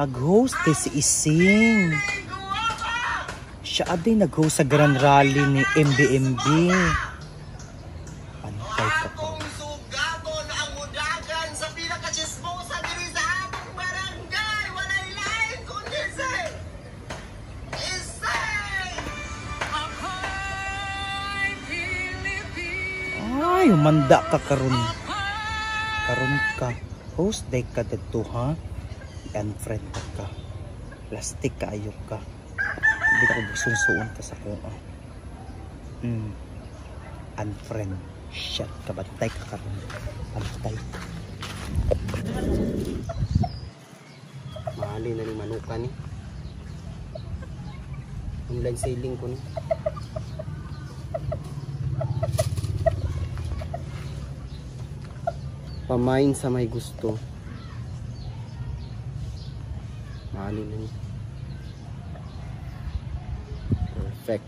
Nag-host si Ising. Siya din nag-host sa Grand Rally ni MBMB. Pantay ka pa. Ay, umanda ka karon. Karon ka. Host day ka dito ha. I-unfriend ka. Plastic ka ayok ka. Hindi ka busunsuon ka sa kuha. Unfriend. Shut ka. Bantay ka karon. Bantay. Mahali na ni manuka ni. Online selling ko ni. Pamain sa may gusto. Mahali na niya. Perfect.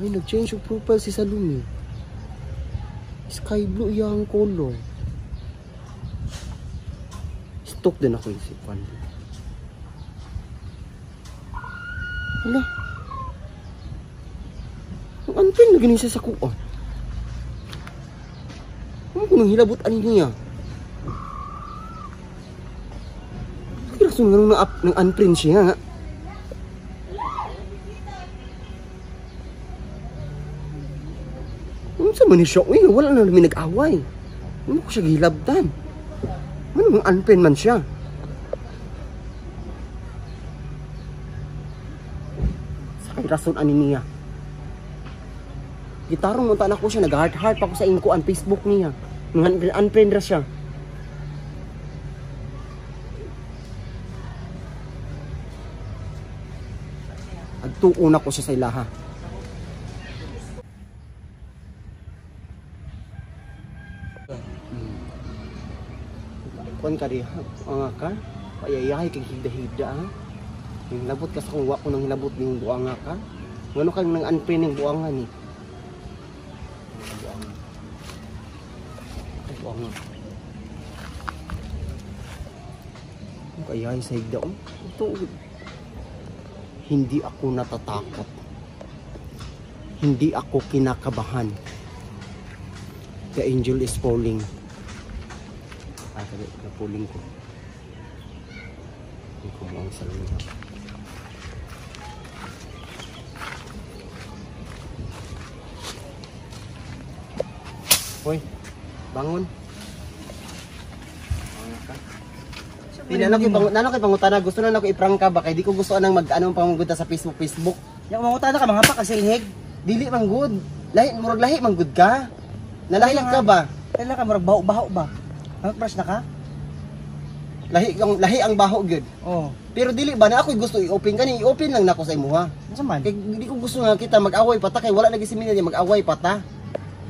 Ay, nag-change yung profile si Salumi. Sky blue yung color. Stock din ako yung sipan. Wala. Ang antin na ganun siya sa kuha. Ano ko nang hilabutan niya? Kaya rason nga nung unprint siya nga. Ano sa manisyo? Uy, wala na namin nag-away. Ano ko siya gilabtan? Ano nung unprint man siya? Sa kaya rason ani niya. Gitarong nung tanak ko siya, nag-heart-heart pa ko sa inko ang Facebook niya. Unfriend ra siya. Agtuon ako siya sa ilaha. Kuan ka diha, ang ka, payayahay kay hida-hida ha. Yung labot ka sa kung wako nang hilabot ning buanga ka. Ngano kang nang unfriend ning buanga ni? Buanga. Kaya sa higda ito. Hindi ako natatakot. Hindi ako kinakabahan. The angel is falling. Sabi, napuling ko. Hindi ko mo ang salunga. Hoy, bangon. Nano kay pangutana, gusto na nako iprangka ba kay di ko gusto nang mag-anong pangungguta sa Facebook. Yang mangutana ka mga pa kasi ilhig. Dili man good. Murag lahi man good ka. Nalahi ka ba? Kailan ka murag baho-baho ba? Nag-brush na ka? Lahi ang baho gyud. Oh. Pero dili ba na ako gusto i-open kani, i-open lang nako sa imuha. Unsa man? Kay di ko gusto nga kita mag-away pata kay wala lagi si Mina mag-away pata.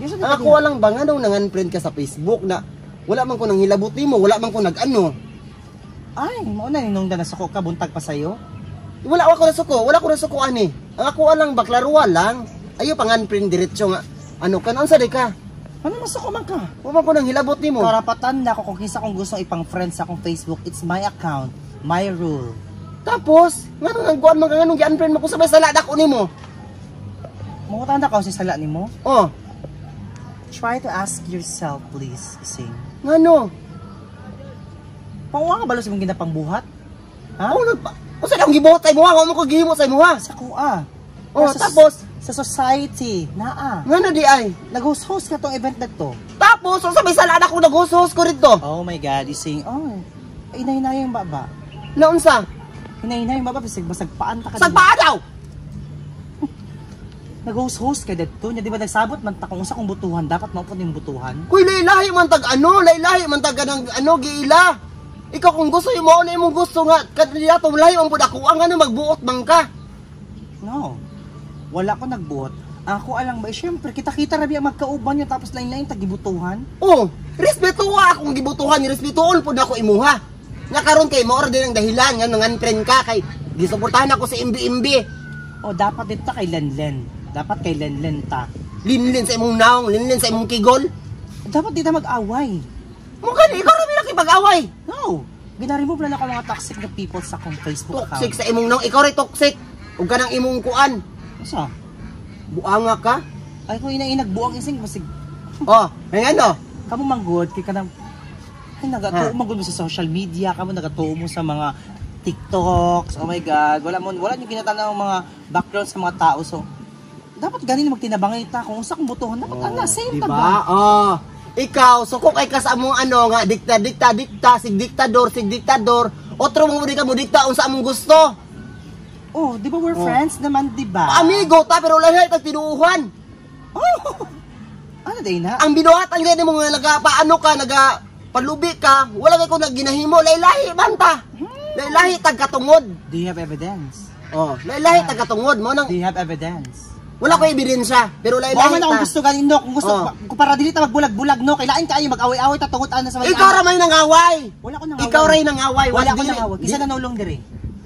Ako walang banganaw nang friend ka sa Facebook na wala man ko nang hilabot nimo, wala man ko nag-ano. Ay, mao na ninong na nasuko ka buntag pa sayo. Wala ako na suko ani. Ang ako lang baklarua lang. Ayo pangan friend diretso nga. Ano kanon sa ka? Ano masuko man ka? Wala man ko nang hilabot nimo. Karapatan na ako kung kisa kong gusto ipang friend sa akong Facebook. It's my account, my rule. Tapos, ngano nang kuan man nganong gi-unfriend mo ko sabay sala dako nimo. Mangutana ka si sala nimo? Oh. Try to ask yourself, please, Ising. Ngano? Pauwa ka balo sa mong ginapangbuhat? Ha? Oh, usa akong gibuhat sa imuha, mo ko gihimo sa imuha. Sa kuha. Oh, tapos sa society, naa. Ngano di ay? Nag-host ka tong event na to. Tapos, sa may sala ko nag-host ko rito. Oh my God, Ising. Oh, inay-inay yung baba. Naunsa? Inay-inay yung baba, basag paan ta ka. Sagpaan daw! Nag-host ka dito, di ba nagsabot man ta kung sa kong butuhan, dapat maupod yung butuhan. Kuy, lailahi man tag ano, lailahi man tag ng ano, giila. Ikaw kung gusto mo na imong gusto nga, kandidato lahi ang pud ako, ang ano magbuot bang ka? No. Wala ko nagbuot. Ako alang ba, syempre kita-kita rabi ang magkauban nyo tapos lain-lain tagibutuhan. Oh, respetuha akong gibutuhan, respetuon pud ako imuha. Nga karon kay mo din ang dahilan nga nang unfriend ka kay gisuportahan ako sa MBMB. Oh, dapat dito kay Lenlen. Dapat kay Lenlen ta. Linlin sa imong naong, linlin sa imong kigol. Dapat dito mag-away. Mukha ni ikaw ra mi nakipag-away. No. Gina-remove lang ako mga toxic na people sa akong Facebook account. Toxic sa imong nang ikaw ray toxic. Ug kanang imong kuan. Asa? Buanga ka. Ay ko inagbuang ising masig. Oh, ngay ano? Kamo manggod kay kanang ay nagatuo manggod mo sa social media, kamo nagatuo mo sa mga TikToks. Oh my god, wala niyo kinatanaw mga background sa mga tao. So dapat ganin magtinabangay ta kung unsa kung butuhan dapat ana same ta ba? Diba? Oh. Ikaw, suko kay ka sa among ano nga dikta, sig diktador. Otro mo di ka mo dikta unsa among gusto. Oh, di ba we're friends naman, di ba? Amigo ta pero lahi tag tinuuhan. Oh. Ano day na? Ang binuhatan gani mo nga nagapaano ka, nagapalubi ka, wala kay ko nagginahimo, lahi banta. Lahi tag katungod. Do you have evidence? Oh, lahi tag katungod mo nang Do you have evidence? wala ko ebidensya, pero lahi Wala man ta. akong gusto ganin no, kung gusto kung para dili ta magbulag-bulag no, kailangan kayo mag-away-away ta tungod ana sa mga. Ikaw ra may nangaway. Wala ko nangaway. Ikaw ray nangaway, Wala ko dili- nangaway. Kisa na nulong diri.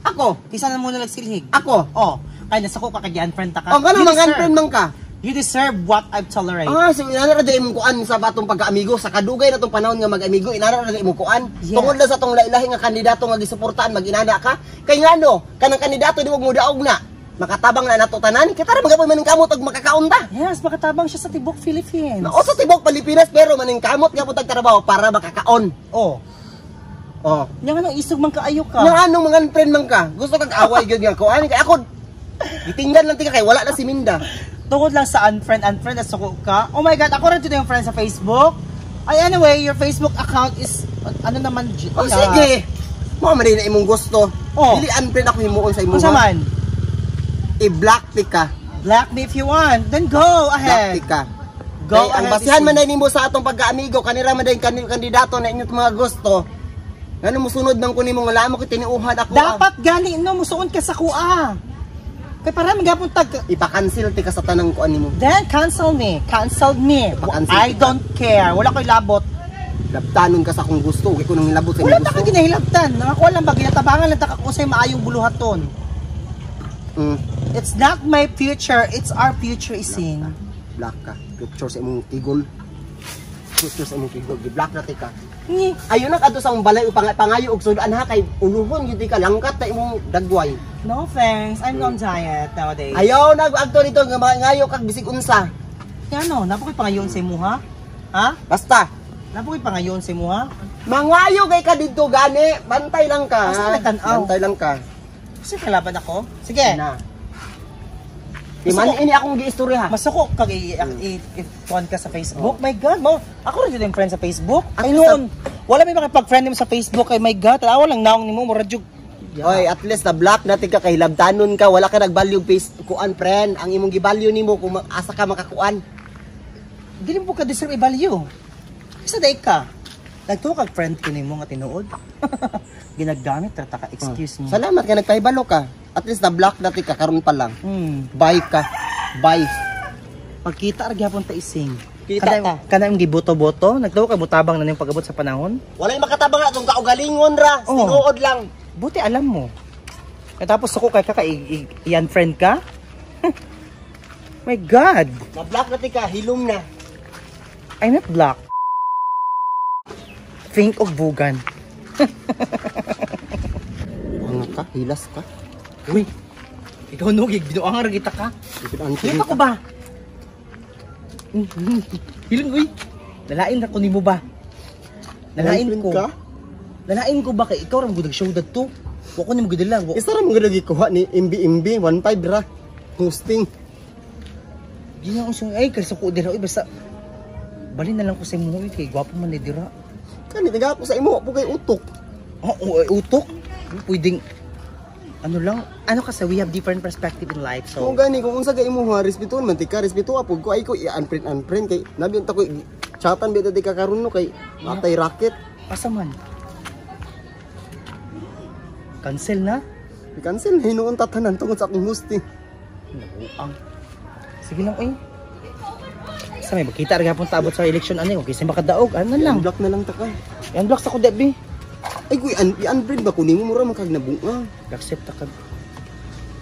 Ako. Kisa na muna nagsilhig. Ako. Oh, kaya nasa ko kay unfriend ta ka. Oh, gano You man deserve- friend man ka. You deserve what I've tolerated. Ah, so inara ra imong kuan sa batong pagkaamigo sa kadugay na tong panahon nga mag-amigo, inara ra imong kuan. Yes. Tungod na sa tong lahi nga kandidato nga gisuportahan mag-inana ka. Kay ngano, kanang kandidato di mo mudaog na. Makatabang na nato tanan, kita ra magapoy maning kamot og makakaunta. Yes, makatabang siya sa tibok Philippines. Na sa tibok Pilipinas pero maning kamot nga putag trabaho para makakaon. Oh, Oh. yang anong isog man kaayo ka. Nga anong mga friend man ka? Gusto kag away gyud nga kuan kay ako. Gitinggan lang tika kay wala na si Minda. Tungod lang sa unfriend at suko ka. Oh my god, ako rin dito yung friend sa Facebook. Ay anyway, your Facebook account is ano naman Oh, sige. Mo man na imong gusto. Oh. Dili unfriend ako himuon sa imong. Kung man, I-block tika. black me if you want, then go ahead. Black tika. Go Kay, ang ahead, basihan isi. man na nimo sa atong pagkaamigo kanira man day kandidato na inyong mga gusto. Ngano musunod man ko nimo nga lamo ko tiniuhan ako. Dapat gani no musuon ka sa kuha. Kay para magapon tag ipa-cancel tika sa tanang kuan nimo. then cancel me. Cancel me. Pa-cancel I kita. don't care. Wala ko'y labot. Labtanon ka sa akong gusto, kay ko nang labot sa Wala imong ta ka gusto. ginahilabtan. Nakakuha lang ba ginatabangan lang ta ka kung sa'y maayong buluhaton. Mm. It's not my future, it's our future isin. Black ka. Picture sa imong tigol. Picture sa imong tigol, gi-black na tika. Ni, Ayun na kadto sa imong balay pangayo og sudan ha kay uluhon gyud ka langkat ta imong dagway. no thanks. I'm on diet nowadays. Ayaw nag-agto dito nga ngayo kag bisig unsa. Ano, napokoy pangayon sa imuha? Ha? Basta Napokoy pangayon sa imuha? mangayo kay ka dito gani, bantay lang ka. Asa nagtan-aw? Bantay lang ka. Kasi kalaban ako? Sige. Na. Iman ini akong giistorya ha. Masuko kag i-phone ka sa Facebook. My God, mo. Ako rin din friend sa Facebook. At Ay least noon. Wala may makipag-friend mo sa Facebook. Ay my God, tanawa lang naong nimo mo radyo. Oy, at least na black natin ka kay labtanon ka, wala ka nag-value face kuan friend. Ang imong gi-value nimo kung asa ka makakuan. Dili mo ka deserve i-value. Isa day ka. Nagtuo kag friend ko nimo nga tinuod. Ginagamit ta ka excuse me. Salamat ka nagpahibalo ka. At least na black natin ka karon pa lang. Bye ka. Bye. Pagkita ra gyapon ta ising. Kita ta. Kanang giboto-boto, nagtuo ka butabang na ning pagabot sa panahon. Walay makatabang na itong kaugalingon ra. Oh. Tinuod lang. Buti alam mo. At tapos ako kay ka iyan friend ka? My God. Na black natin ka, hilom na. I'm not black. Think of bugan. Ano ka? Hilas ka? Uy. Ikaw nugig, binuangan ra kita ka. Ipit Hila ko ba? Hilang uy. Nalain ra ko nimo ba? Nalain ko. Ka? Nalain ko ba kay ikaw ra mo show to? Wa ko nimo gidilang. Isa ra mo gid gikuha ni MB 15 ra. Hosting. Di na usong ay kasi ko dira uy basta balin na lang ko sa imo uy kay gwapo man ni dira. Kani taga po sa imo po kay utok. Oh, utok. Pwedeng ano lang, ano kasi we have different perspective in life. So Kung gani kung unsa kay imo ha, respetuon man tika, respetuha pud ko ay ko i-unfriend kay nabi ta ko chatan bitaw tika karon no kay matay racket. asa man. Cancel na. I-cancel hinuon tatanan tungod sa akong hosting. Nabuang. Sige lang uy. Sa may makita ra gyapon tabot sa election ani okay sa makadaog ano lang. Block na lang ta ka. Yan block sa ko debi. Ay ko i-unfriend ba kunin mo mura man kag nabunga. Accept ta kag.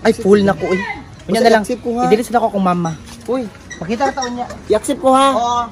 Ay full na ko uy. Unya na lang. I-accept ko, ha? I-delete sila ko akong mama. Uy, Makita ka taon niya. i-accept ko ha. Oo.